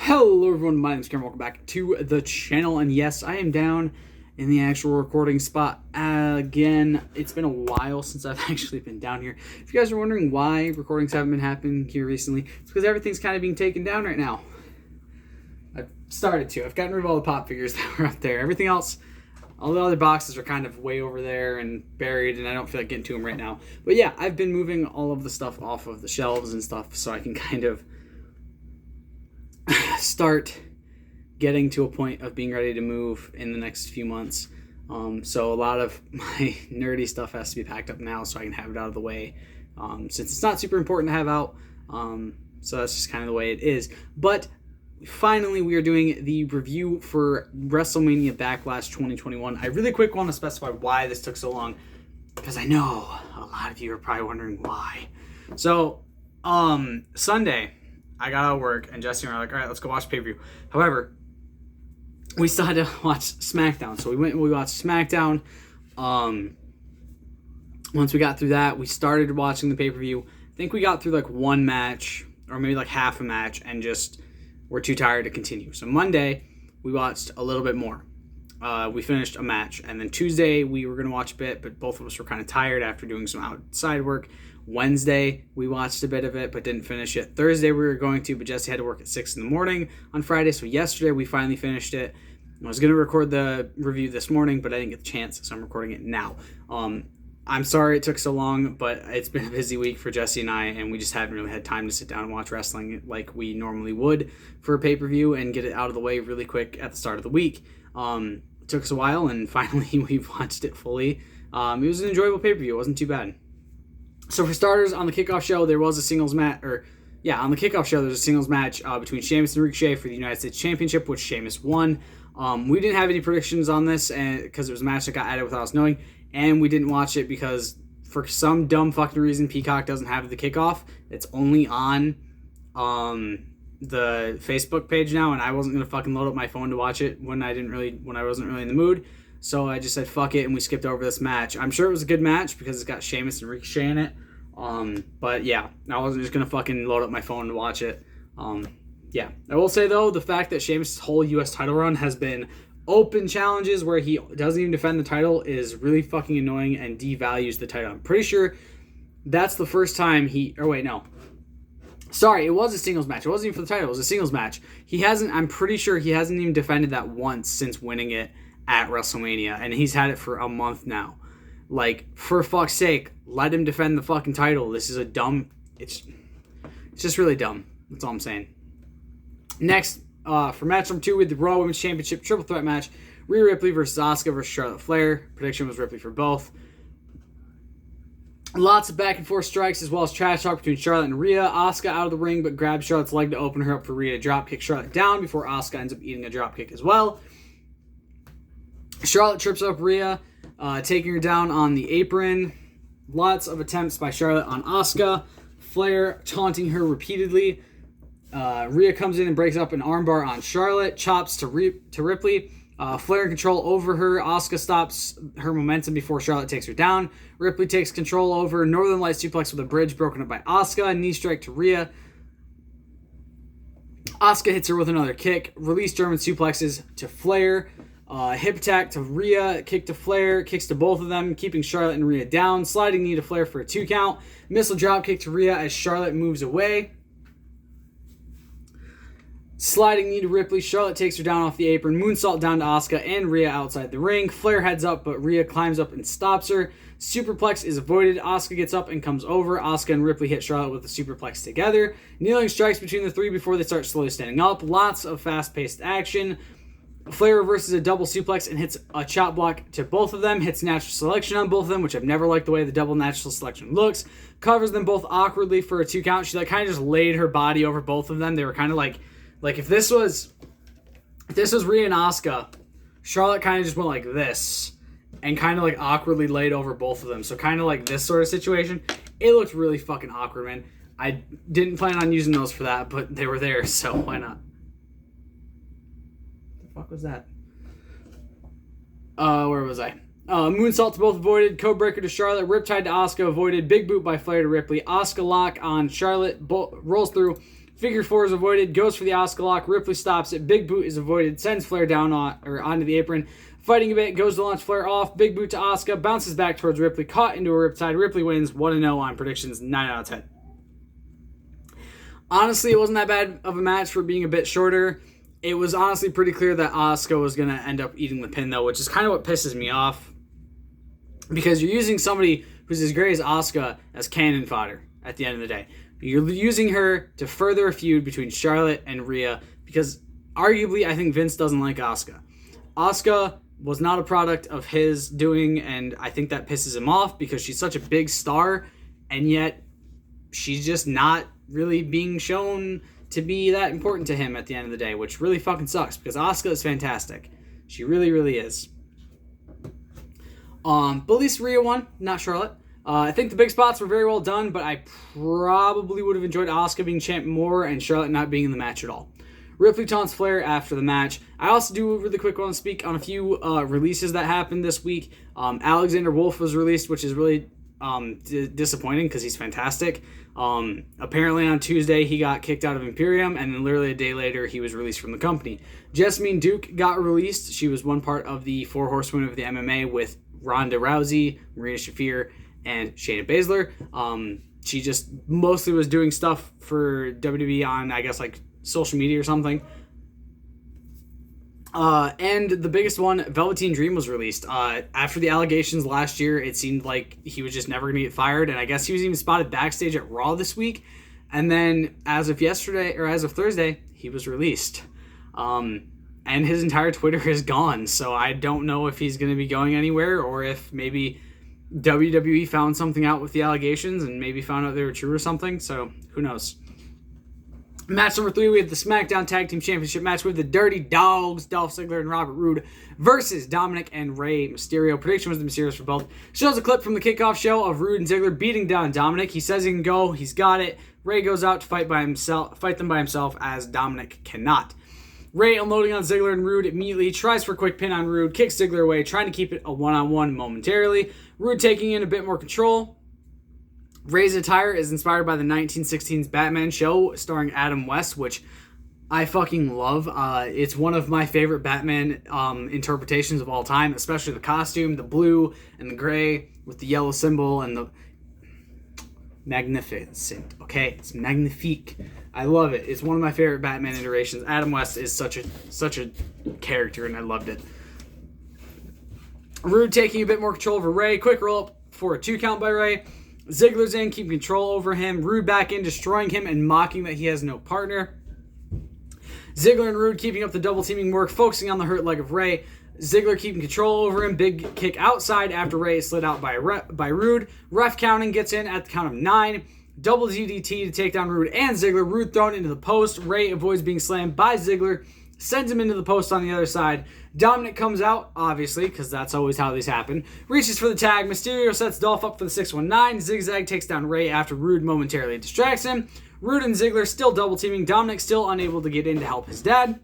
Hello everyone, my name is Karen, welcome back to the channel, and yes, I am down in the actual recording spot again. It's been a while since I've actually been down here. If you guys are wondering why recordings haven't been happening here recently, it's because everything's kind of being taken down right now. I've gotten rid of all the pop figures that were up there. Everything else, all the other boxes are kind of way over there and buried, and I don't feel like getting to them right now. But yeah, I've been moving all of the stuff off of the shelves and stuff so I can kind of start getting to a point of being ready to move in the next few months. So a lot of my nerdy stuff has to be packed up now so I can have it out of the way, since it's not super important to have out. So that's just kind of the way it is. But finally, we are doing the review for WrestleMania Backlash 2021. I really quick want to specify why this took so long, because I know a lot of you are probably wondering why. So Sunday, I got out of work, and Jesse and I were like, all right, let's go watch pay-per-view. However, we still had to watch Smackdown. So we went and we watched Smackdown. Once we got through that, we started watching the pay-per-view. I think we got through like one match, or maybe like half a match, and just were too tired to continue. So Monday, we watched a little bit more. We finished a match. And then Tuesday, we were going to watch a bit, but both of us were kind of tired after doing some outside work. Wednesday, we watched a bit of it, but didn't finish it. Thursday, we were going to, but Jesse had to work at 6 in the morning on Friday. So yesterday, we finally finished it. I was going to record the review this morning, but I didn't get the chance, so I'm recording it now. I'm sorry it took so long, but it's been a busy week for Jesse and I, and we just haven't really had time to sit down and watch wrestling like we normally would for a pay-per-view and get it out of the way really quick at the start of the week. It took us a while, and finally we watched it fully. It was an enjoyable pay-per-view. It wasn't too bad. So for starters, on the kickoff show, there was a singles match, on the kickoff show, there's a singles match between Sheamus and Ricochet for the United States Championship, which Sheamus won. We didn't have any predictions on this because it was a match that got added without us knowing, and we didn't watch it because for some dumb fucking reason, Peacock doesn't have the kickoff. It's only on the Facebook page now, and I wasn't gonna fucking load up my phone to watch it when I wasn't really in the mood. So I just said fuck it, and we skipped over this match. I'm sure it was a good match because it's got Sheamus and Ricochet in it. But yeah, I wasn't just gonna fucking load up my phone to watch it. Yeah, I will say though, the fact that Sheamus' whole U.S. title run has been open challenges where he doesn't even defend the title is really fucking annoying and devalues the title. I'm pretty sure that's the first time Sorry, it was a singles match. It wasn't even for the title. It was a singles match. I'm pretty sure he hasn't even defended that once since winning it at WrestleMania, and he's had it for a month now. Like, for fuck's sake, let him defend the fucking title. This is it's just really dumb. That's all I'm saying. Next, for match number 2 with the Raw Women's Championship Triple Threat match, Rhea Ripley versus Asuka versus Charlotte Flair. Prediction was Ripley for both. Lots of back and forth strikes as well as trash talk between Charlotte and Rhea. Asuka out of the ring but grabs Charlotte's leg to open her up for Rhea to dropkick Charlotte down before Asuka ends up eating a dropkick as well. Charlotte trips up Rhea, taking her down on the apron. Lots of attempts by Charlotte on Asuka. Flair taunting her repeatedly. Rhea comes in and breaks up an armbar on Charlotte. Chops to Ripley. Flair in control over her. Asuka stops her momentum before Charlotte takes her down. Ripley takes control over. Northern Lights suplex with a bridge broken up by Asuka. Knee strike to Rhea. Asuka hits her with another kick. Release German suplexes to Flair. Hip attack to Rhea. Kick to Flair. Kicks to both of them, keeping Charlotte and Rhea down. Sliding knee to Flair for a 2 count. Missile drop kick to Rhea as Charlotte moves away. Sliding knee to Ripley. Charlotte takes her down off the apron. Moonsault down to Asuka and Rhea outside the ring. Flair heads up, but Rhea climbs up and stops her. Superplex is avoided. Asuka gets up and comes over. Asuka and Ripley hit Charlotte with a superplex together. Kneeling strikes between the three before they start slowly standing up. Lots of fast-paced action. Flair reverses a double suplex and hits a chop block to both of them. Hits natural selection on both of them, which I've never liked the way the double natural selection looks. Covers them both awkwardly for a 2 count. She kind of just laid her body over both of them. They were kind of like if this was Rhea and Asuka, Charlotte kind of just went like this and kind of like awkwardly laid over both of them. So kind of like this sort of situation. It looked really fucking awkward, man. I didn't plan on using those for that, but they were there, so why not? What the fuck was that? Where was I? Moonsault to both avoided. Codebreaker to Charlotte. Riptide to Asuka avoided. Big boot by Flair to Ripley. Asuka lock on Charlotte. Rolls through. Figure 4 is avoided, goes for the Asuka lock. Ripley stops it. Big boot is avoided, sends Flair down onto the apron. Fighting a bit, goes to launch Flair off. Big boot to Asuka, bounces back towards Ripley, caught into a riptide. Ripley wins 1-0 on predictions, 9 out of 10. Honestly, it wasn't that bad of a match for being a bit shorter. It was honestly pretty clear that Asuka was going to end up eating the pin, though, which is kind of what pisses me off. Because you're using somebody who's as great as Asuka as cannon fodder at the end of the day. You're using her to further a feud between Charlotte and Rhea because arguably I think Vince doesn't like Asuka. Asuka was not a product of his doing, and I think that pisses him off because she's such a big star, and yet she's just not really being shown to be that important to him at the end of the day, which really fucking sucks because Asuka is fantastic. She really, really is. But at least Rhea won, not Charlotte. I think the big spots were very well done, but I probably would have enjoyed Asuka being champ more and Charlotte not being in the match at all. Ripley taunts Flair after the match. I also do really quick want to speak on a few releases that happened this week. Alexander Wolf was released, which is really disappointing because he's fantastic. Apparently on Tuesday he got kicked out of Imperium, and then literally a day later he was released from the company. Jessamine Duke got released. She was one part of the 4 Horsewomen of the MMA with Ronda Rousey, Marina Shafir, and Shayna Baszler. She just mostly was doing stuff for WWE on, I guess, like social media or something. And the biggest one, Velveteen Dream, was released. After the allegations last year, it seemed like he was just never going to get fired, and I guess he was even spotted backstage at Raw this week. And then as of Thursday, he was released. And his entire Twitter is gone, so I don't know if he's going to be going anywhere or if maybe WWE found something out with the allegations and maybe found out they were true or something, so who knows. Match number 3, we have the Smackdown Tag Team Championship match with the Dirty Dogs, Dolph Ziggler and Robert Roode, versus Dominic and Rey Mysterio. Prediction was the Mysterios for both. Shows a clip from the kickoff show of Roode and Ziggler beating down Dominic. He says he can go, he's got it. Rey goes out to fight them by himself as Dominic cannot. Rey unloading on Ziggler and Roode immediately, tries for a quick pin on Roode, kicks Ziggler away, trying to keep it a one-on-one momentarily. Roode taking in a bit more control. Rey's attire is inspired by the 1916's Batman show starring Adam West, which I fucking love. It's one of my favorite Batman interpretations of all time, especially the costume, the blue and the gray with the yellow symbol and the magnificent. Okay, it's magnifique. I love it. It's one of my favorite Batman iterations. Adam West is such a character, and I loved it. Roode taking a bit more control over Rey. Quick roll up for a 2 count by Rey. Ziggler's in, keeping control over him. Roode back in, destroying him and mocking that he has no partner. Ziggler and Roode keeping up the double teaming work, focusing on the hurt leg of Rey. Ziggler keeping control over him. Big kick outside after Rey is slid out by Roode. Ref counting, gets in at the count of 9. Double DDT to take down Roode and Ziggler. Roode thrown into the post. Rey avoids being slammed by Ziggler. Sends him into the post on the other side. Dominic comes out, obviously, because that's always how these happen. Reaches for the tag. Mysterio sets Dolph up for the 619. Zigzag takes down Rey after Roode momentarily distracts him. Roode and Ziggler still double teaming. Dominic still unable to get in to help his dad.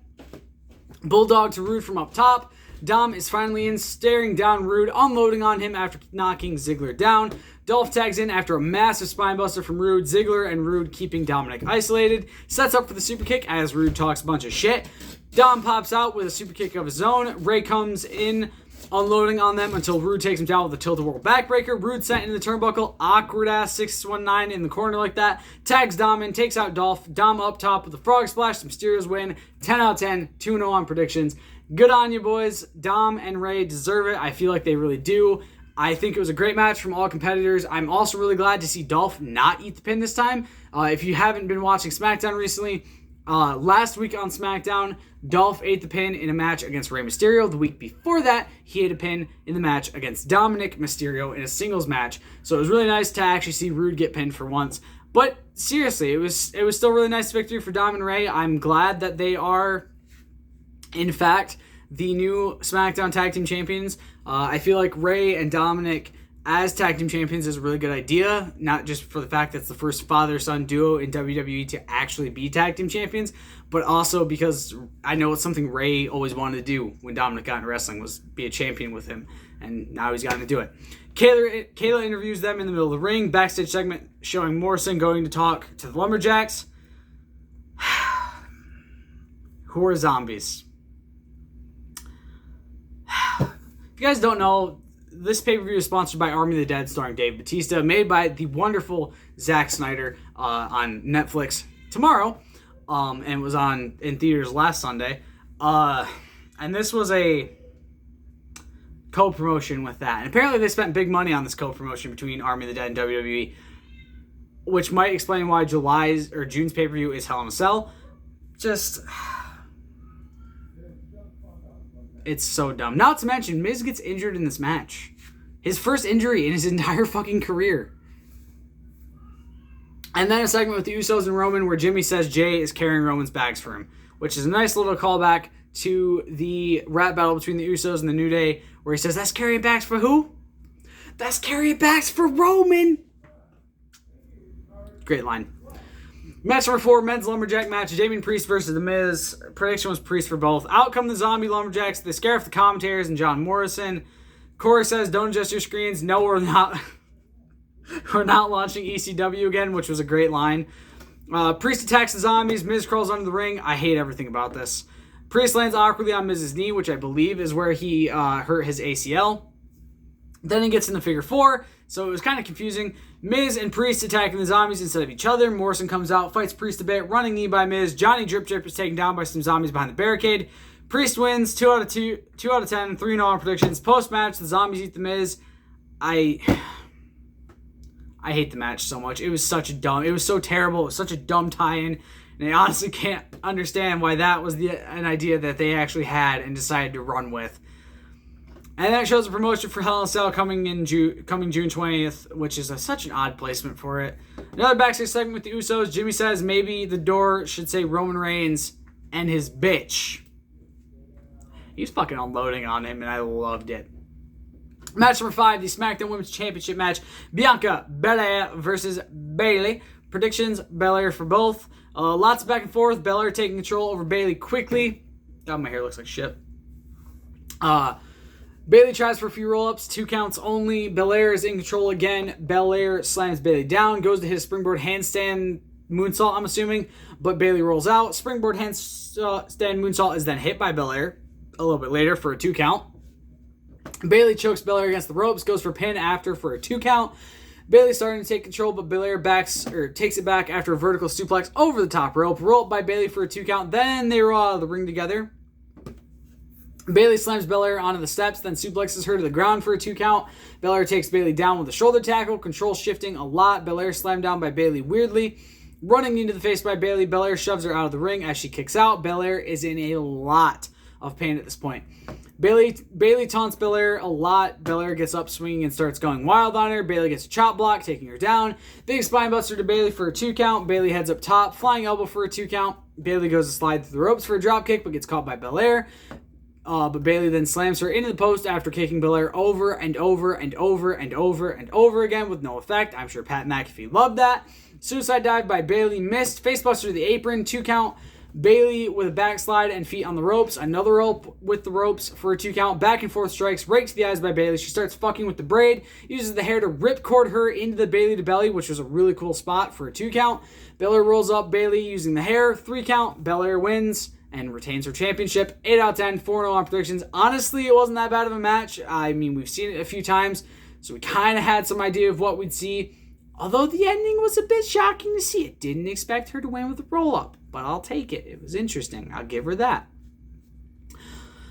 Bulldog to Roode from up top. Dom is finally in, staring down Roode, unloading on him after knocking Ziggler down. Dolph tags in after a massive spinebuster from Roode. Ziggler and Roode keeping Dominic isolated. Sets up for the super kick as Roode talks a bunch of shit. Dom pops out with a super kick of his own. Rey comes in, unloading on them until Roode takes him down with a tilt-a-whirl backbreaker. Roode sent into the turnbuckle. Awkward-ass 619 in the corner like that. Tags Dom in, takes out Dolph. Dom up top with a frog splash. The Mysterios win. 10 out of 10. 2-0 on predictions. Good on you, boys. Dom and Rey deserve it. I feel like they really do. I think it was a great match from all competitors. I'm also really glad to see Dolph not eat the pin this time. If you haven't been watching SmackDown recently, last week on SmackDown, Dolph ate the pin in a match against Rey Mysterio. The week before that, he ate a pin in the match against Dominic Mysterio in a singles match. So it was really nice to actually see Roode get pinned for once. But seriously, it was still a really nice victory for Dom and Rey. I'm glad that they are, in fact, the new SmackDown Tag Team Champions. I feel like Rey and Dominic as Tag Team Champions is a really good idea, not just for the fact that it's the first father-son duo in WWE to actually be Tag Team Champions, but also because I know it's something Rey always wanted to do when Dominic got into wrestling, was be a champion with him, and now he's gotten to do it. Kayla interviews them in the middle of the ring, backstage segment showing Morrison going to talk to the Lumberjacks. who are zombies. If you guys don't know, this pay-per-view is sponsored by Army of the Dead starring Dave Bautista, made by the wonderful Zack Snyder on Netflix tomorrow, and was in theaters last Sunday. And this was a co-promotion with that. And apparently they spent big money on this co-promotion between Army of the Dead and WWE, which might explain why June's pay-per-view is Hell in a Cell. It's so dumb. Not to mention, Miz gets injured in this match. His first injury in his entire fucking career. And then a segment with the Usos and Roman where Jimmy says Jay is carrying Roman's bags for him, which is a nice little callback to the rap battle between the Usos and the New Day, where he says, that's carrying bags for who? That's carrying bags for Roman. Great line. Match number 4, men's lumberjack match. Damian Priest versus The Miz. Prediction was Priest for both. Out come the zombie lumberjacks. They scare off the commentators and John Morrison. Corey says, don't adjust your screens. No, we're not. We're not launching ECW again, which was a great line. Priest attacks the zombies. Miz crawls under the ring. I hate everything about this. Priest lands awkwardly on Miz's knee, which I believe is where he hurt his ACL. Then he gets in the figure 4, so it was kind of confusing. Miz and Priest attacking the zombies instead of each other. Morrison comes out, fights Priest a bit, running knee by Miz. Johnny Drip Drip is taken down by some zombies behind the barricade. Priest wins, 2 out of 10, 3-0 on predictions. Post-match, the zombies eat the Miz. I hate the match so much. It was so terrible. It was such a dumb tie-in. And I honestly can't understand why that was an idea that they actually had and decided to run with. And that shows a promotion for Hell in a Cell coming June 20th, which is such an odd placement for it. Another backstage segment with the Usos. Jimmy says maybe the door should say Roman Reigns and his bitch. He's fucking unloading on him, and I loved it. Match number 5, the SmackDown Women's Championship match. Bianca Belair versus Bayley. Predictions, Belair for both. Lots of back and forth. Belair taking control over Bayley quickly. God, my hair looks like shit. Bayley tries for a few roll-ups, 2 counts only. Belair is in control again. Belair slams Bayley down, goes to his springboard handstand moonsault, I'm assuming, but Bayley rolls out. Springboard handstand moonsault is then hit by Belair a little bit later for a 2 count. Bayley chokes Belair against the ropes, goes for pin after for a 2 count. Bayley's starting to take control, but Belair takes it back after a vertical suplex over the top rope. Roll up by Bayley for a 2 count. Then they roll out of the ring together. Bayley slams Belair onto the steps, then suplexes her to the ground for a 2 count. Belair takes Bayley down with a shoulder tackle, control shifting a lot. Belair slammed down by Bayley weirdly. Running into the face by Bayley, Belair shoves her out of the ring as she kicks out. Belair is in a lot of pain at this point. Bayley taunts Belair a lot. Belair gets up swinging and starts going wild on her. Bayley gets a chop block, taking her down. Big spine buster to Bayley for a 2 count. Bayley heads up top, flying elbow for a 2 count. Bayley goes to slide through the ropes for a drop kick, but gets caught by Belair. But Bayley then slams her into the post after kicking Belair over and over and over and over and over again with no effect. I'm sure Pat McAfee loved that. Suicide dive by Bayley missed. Facebuster to the apron, 2 count. Bayley with a backslide and feet on the ropes. Another rope with the ropes for a 2 count. Back and forth strikes right to the eyes by Bayley. She starts fucking with the braid. Uses the hair to ripcord her into the Bayley to belly, which was a really cool spot for a 2 count. Belair rolls up Bayley using the hair. 3 count. Belair wins and retains her championship. 8 out of 10, 4-0 on predictions. Honestly, it wasn't that bad of a match. I mean, we've seen it a few times, so we kind of had some idea of what we'd see. Although the ending was a bit shocking to see. It didn't expect her to win with a roll-up, but I'll take it. It was interesting. I'll give her that.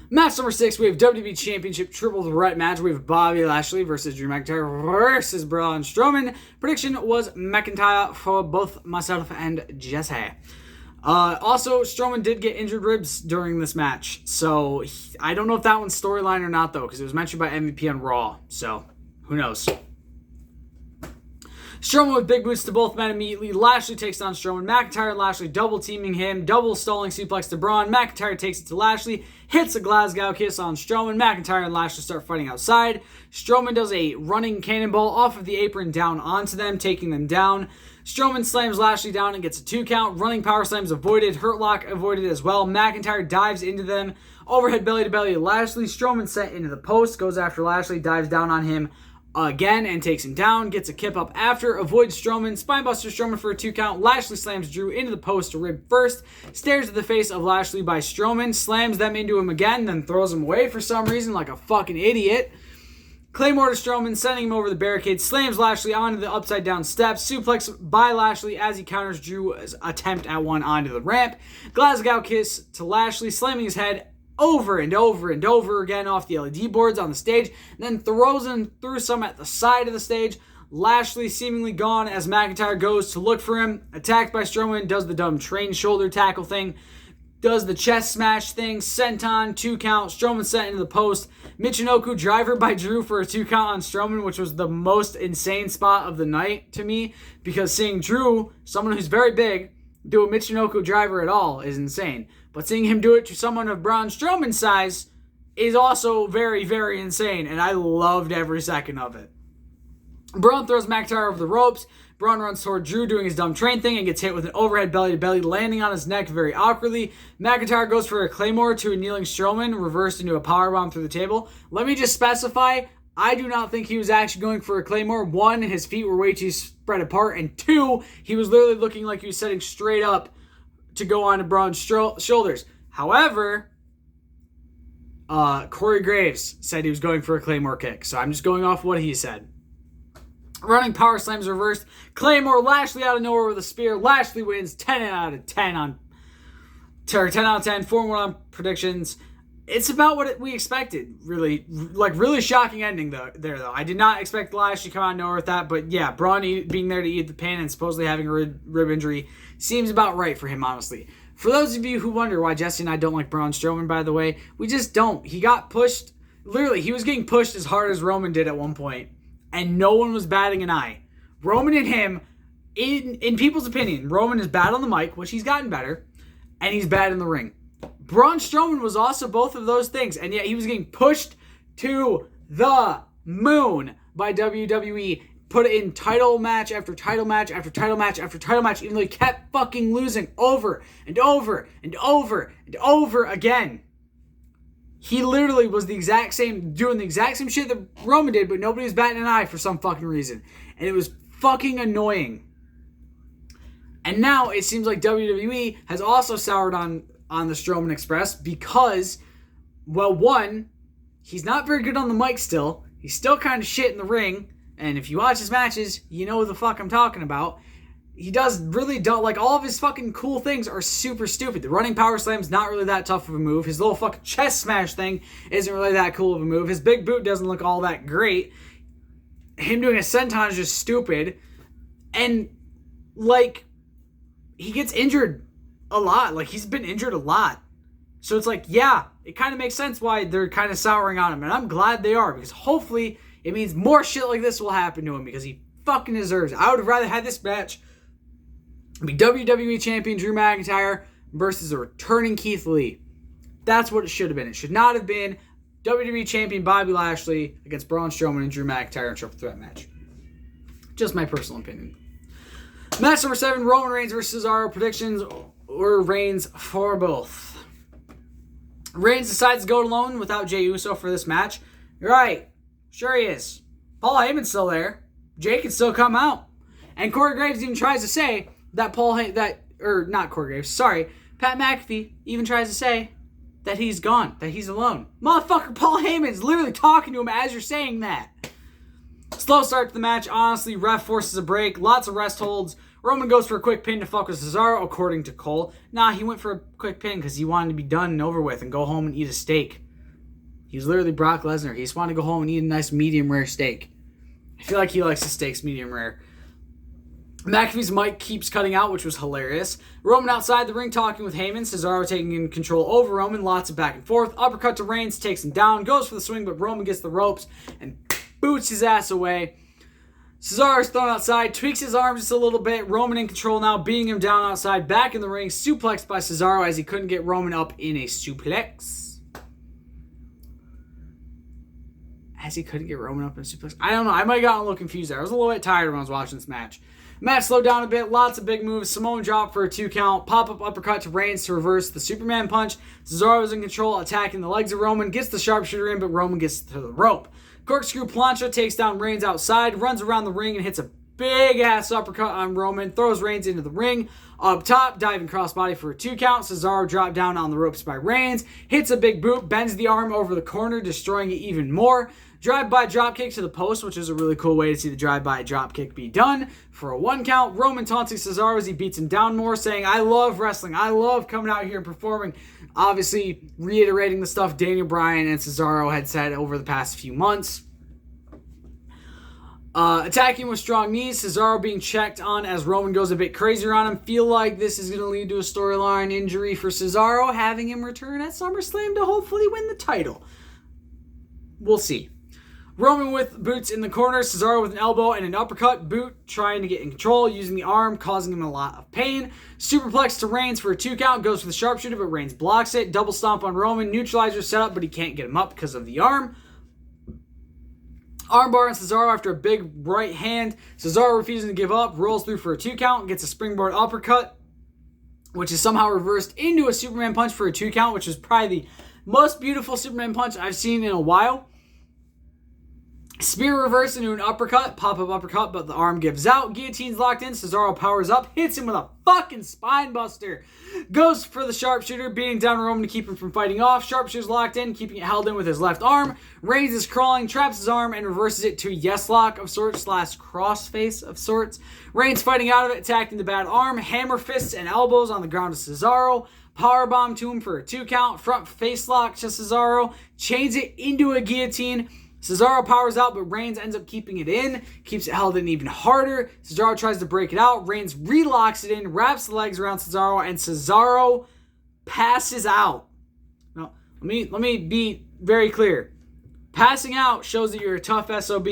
Match number 6, we have WWE Championship Triple Threat match. We have Bobby Lashley versus Drew McIntyre versus Braun Strowman. Prediction was McIntyre for both myself and Jesse. Also, Strowman did get injured ribs during this match, so I don't know if that one's storyline or not, though, because it was mentioned by MVP on Raw, so who knows. Strowman with big boots to both men immediately. Lashley takes down Strowman. McIntyre and Lashley double teaming him. Double stalling suplex to Braun. McIntyre takes it to Lashley. Hits a Glasgow kiss on Strowman. McIntyre and Lashley start fighting outside. Strowman does a running cannonball off of the apron down onto them, taking them down. Strowman slams Lashley down and gets a 2 count. Running power slams avoided. Hurt Lock avoided as well. McIntyre dives into them. Overhead belly to belly to Lashley. Strowman sent into the post. Goes after Lashley. Dives down on him. again and takes him down, gets a kip up after, avoids Strowman, spinebuster Strowman for a 2 count. Lashley slams Drew into the post to rib first, stares at the face of Lashley by Strowman, slams them into him again, then throws him away for some reason like a fucking idiot. Claymore to Strowman, sending him over the barricade, slams Lashley onto the upside down steps, suplex by Lashley as he counters Drew's attempt at one onto the ramp. Glasgow kiss to Lashley, slamming his head over and over and over again off the LED boards on the stage, and then throws him through some at the side of the stage. Lashley seemingly gone as McIntyre goes to look for him, attacked by Strowman, does the dumb train shoulder tackle thing, does the chest smash thing, senton, 2 count, Strowman sent into the post, Michinoku driver by Drew for a 2 count on Strowman, which was the most insane spot of the night to me, because seeing Drew, someone who's very big, do a Michinoku driver at all is insane. But seeing him do it to someone of Braun Strowman's size is also very, very insane, and I loved every second of it. Braun throws McIntyre over the ropes. Braun runs toward Drew doing his dumb train thing and gets hit with an overhead belly-to-belly, landing on his neck very awkwardly. McIntyre goes for a Claymore to a kneeling Strowman, reversed into a powerbomb through the table. Let me just specify, I do not think he was actually going for a Claymore. 1, his feet were way too spread apart, and 2, he was literally looking like he was setting straight up to go onto Braun's shoulders. However, Corey Graves said he was going for a Claymore kick, so I'm just going off what he said. Running power slams reversed. Claymore, Lashley out of nowhere with a spear. Lashley wins 10 out of 10 on 10 out of 10, 4-1 on predictions. It's about what we expected, really. Like, really shocking ending though. I did not expect Lashley to come out of nowhere with that, but yeah, Braun being there to eat the pain and supposedly having a rib injury seems about right for him, honestly. For those of you who wonder why Jesse and I don't like Braun Strowman, by the way, we just don't. He got pushed. Literally, he was getting pushed as hard as Roman did at one point, and no one was batting an eye. Roman and him, in people's opinion, Roman is bad on the mic, which he's gotten better, and he's bad in the ring. Braun Strowman was also both of those things, and yet he was getting pushed to the moon by WWE. Put in title match after title match after title match after title match, even though he kept fucking losing over and over and over and over again. He literally was doing the exact same shit that Roman did, but nobody was batting an eye for some fucking reason. And it was fucking annoying. And now it seems like WWE has also soured on the Strowman Express because, well, 1, he's not very good on the mic still. He's still kind of shit in the ring. And if you watch his matches, you know who the fuck I'm talking about. He like, all of his fucking cool things are super stupid. The running power slam's not really that tough of a move. His little fucking chest smash thing isn't really that cool of a move. His big boot doesn't look all that great. Him doing a senton is just stupid. And, like, he gets injured a lot. Like, he's been injured a lot. So it's like, yeah, it kind of makes sense why they're kind of souring on him. And I'm glad they are, because hopefully it means more shit like this will happen to him, because he fucking deserves it. I would have rather had this match be WWE Champion Drew McIntyre versus a returning Keith Lee. That's what it should have been. It should not have been WWE Champion Bobby Lashley against Braun Strowman and Drew McIntyre in a triple threat match. Just my personal opinion. Match number 7, Roman Reigns versus Cesaro. Predictions or Reigns for both. Reigns decides to go alone without Jey Uso for this match. You're right. Sure he is. Paul Heyman's still there. Jey can still come out. And Corey Graves even tries to say that Pat McAfee even tries to say that he's gone, that he's alone. Motherfucker, Paul Heyman's literally talking to him as you're saying that. Slow start to the match. Honestly, ref forces a break. Lots of rest holds. Roman goes for a quick pin to fuck with Cesaro, according to Cole. Nah, he went for a quick pin because he wanted to be done and over with and go home and eat a steak. He was literally Brock Lesnar. He just wanted to go home and eat a nice medium rare steak. I feel like he likes his steaks medium rare. McAfee's mic keeps cutting out, which was hilarious. Roman outside the ring talking with Heyman. Cesaro taking in control over Roman. Lots of back and forth. Uppercut to Reigns, takes him down. Goes for the swing, but Roman gets the ropes and boots his ass away. Cesaro's thrown outside. Tweaks his arms just a little bit. Roman in control now, beating him down outside. Back in the ring. Suplexed by Cesaro as he couldn't get Roman up in a suplex. I don't know. I might have gotten a little confused there. I was a little bit tired when I was watching this match. Match slowed down a bit. Lots of big moves. Samoan drop for a 2 count. Pop-up uppercut to Reigns to reverse the Superman punch. Cesaro is in control, attacking the legs of Roman. Gets the sharpshooter in, but Roman gets to the rope. Corkscrew plancha takes down Reigns outside, runs around the ring and hits a big-ass uppercut on Roman, throws Reigns into the ring. Up top, diving crossbody for a 2 count. Cesaro dropped down on the ropes by Reigns, hits a big boot, bends the arm over the corner, destroying it even more. Drive-by dropkick to the post, which is a really cool way to see the drive-by dropkick be done. For a 1 count, Roman taunting Cesaro as he beats him down more, saying, I love wrestling. I love coming out here and performing. Obviously, reiterating the stuff Daniel Bryan and Cesaro had said over the past few months. Attacking with strong knees, Cesaro being checked on as Roman goes a bit crazier on him. Feel like this is going to lead to a storyline injury for Cesaro, having him return at SummerSlam to hopefully win the title. We'll see. Roman with boots in the corner, Cesaro with an elbow and an uppercut, boot trying to get in control, using the arm, causing him a lot of pain. Superplex to Reigns for a 2 count, goes for the sharpshooter, but Reigns blocks it. Double stomp on Roman, neutralizer set up, but he can't get him up because of the arm. Armbar on Cesaro after a big right hand. Cesaro refusing to give up, rolls through for a 2 count, gets a springboard uppercut, which is somehow reversed into a Superman punch for a 2 count, which is probably the most beautiful Superman punch I've seen in a while. Spear reverse into an uppercut, pop-up uppercut, but the arm gives out. Guillotine's locked in, Cesaro powers up, hits him with a fucking spine buster. Goes for the sharpshooter, beating down Roman to keep him from fighting off. Sharpshooter's locked in, keeping it held in with his left arm. Reigns is crawling, traps his arm, and reverses it to a yes lock of sorts / crossface of sorts. Reigns fighting out of it, attacking the bad arm. Hammer fists and elbows on the ground to Cesaro. Powerbomb to him for a 2 count. Front face lock to Cesaro. Chains it into a guillotine. Cesaro powers out, but Reigns ends up keeping it in, keeps it held in even harder. Cesaro tries to break it out. Reigns relocks it in, wraps the legs around Cesaro, and Cesaro passes out. Now, let me be very clear. Passing out shows that you're a tough SOB.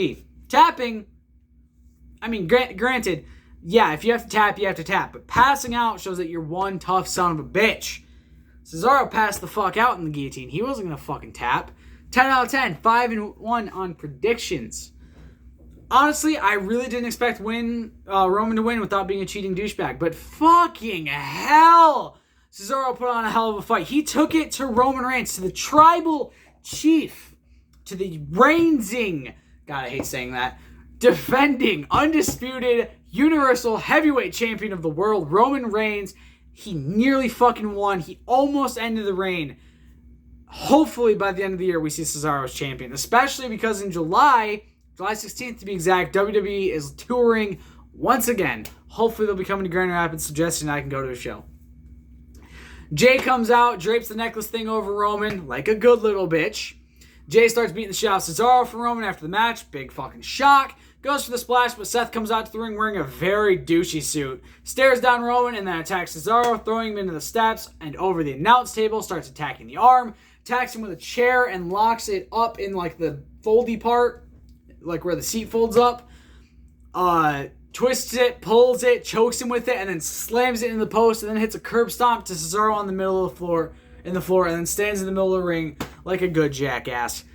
Tapping, I mean, granted, yeah, if you have to tap, you have to tap. But passing out shows that you're one tough son of a bitch. Cesaro passed the fuck out in the guillotine. He wasn't going to fucking tap. 10 out of 10, 5-1 on predictions. Honestly, I really didn't expect Roman to win without being a cheating douchebag. But fucking hell, Cesaro put on a hell of a fight. He took it to Roman Reigns, to the tribal chief, to the Reignsing, God, I hate saying that, defending, undisputed, universal heavyweight champion of the world, Roman Reigns. He nearly fucking won. He almost ended the reign. Hopefully by the end of the year we see Cesaro as champion, especially because in July 16th to be exact, WWE is touring once again. Hopefully they'll be coming to Grand Rapids, suggesting I can go to a show. Jay comes out, drapes the necklace thing over Roman like a good little bitch. Jay starts beating the shit out of Cesaro for Roman after the match. Big fucking shock. Goes for the splash, but Seth comes out to the ring wearing a very douchey suit. Stares down Roman and then attacks Cesaro, throwing him into the steps and over the announce table. Starts attacking the arm. Attacks him with a chair and locks it up in like the foldy part, like where the seat folds up. Twists it, pulls it, chokes him with it, and then slams it in the post, and then hits a curb stomp to Cesaro on the middle of the floor, and then stands in the middle of the ring like a good jackass.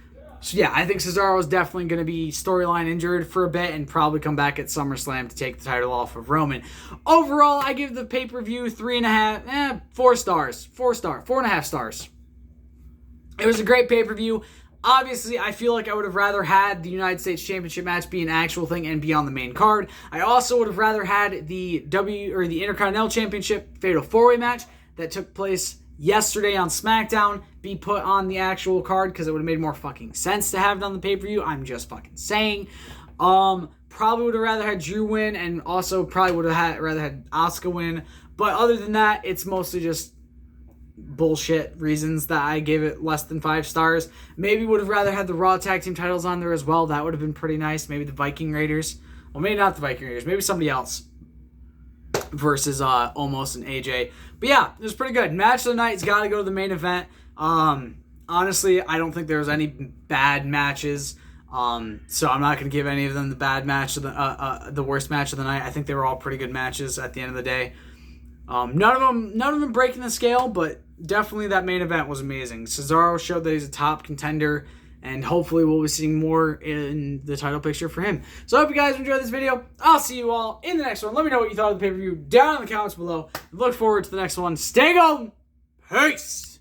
So yeah, I think Cesaro is definitely going to be storyline injured for a bit and probably come back at SummerSlam to take the title off of Roman. Overall, I give the pay-per-view 4 stars. 4.5 stars. It was a great pay-per-view. Obviously, I feel like I would have rather had the United States Championship match be an actual thing and be on the main card. I also would have rather had the the Intercontinental Championship Fatal 4-Way match that took place yesterday on Smackdown be put on the actual card because it would have made more fucking sense to have it on the pay-per-view. I'm just fucking saying. Probably would have rather had Drew win, and also probably would have rather had Asuka win. But other than that, it's mostly just bullshit reasons that I gave it less than 5 stars. Maybe would have rather had the Raw Tag Team titles on there as well. That would have been pretty nice. Maybe the Viking Raiders. Well, maybe not the Viking Raiders. Maybe somebody else versus Omos and AJ. But yeah, it was pretty good. Match of the night's got to go to the main event. Honestly, I don't think there was any bad matches. So I'm not going to give any of them the bad match of the worst match of the night. I think they were all pretty good matches at the end of the day. None of them breaking the scale, but definitely that main event was amazing. Cesaro showed that he's a top contender, and hopefully we'll be seeing more in the title picture for him. So I hope you guys enjoyed this video. I'll see you all in the next one. Let me know what you thought of the pay-per-view down in the comments below. Look forward to the next one. Stay golden. Peace.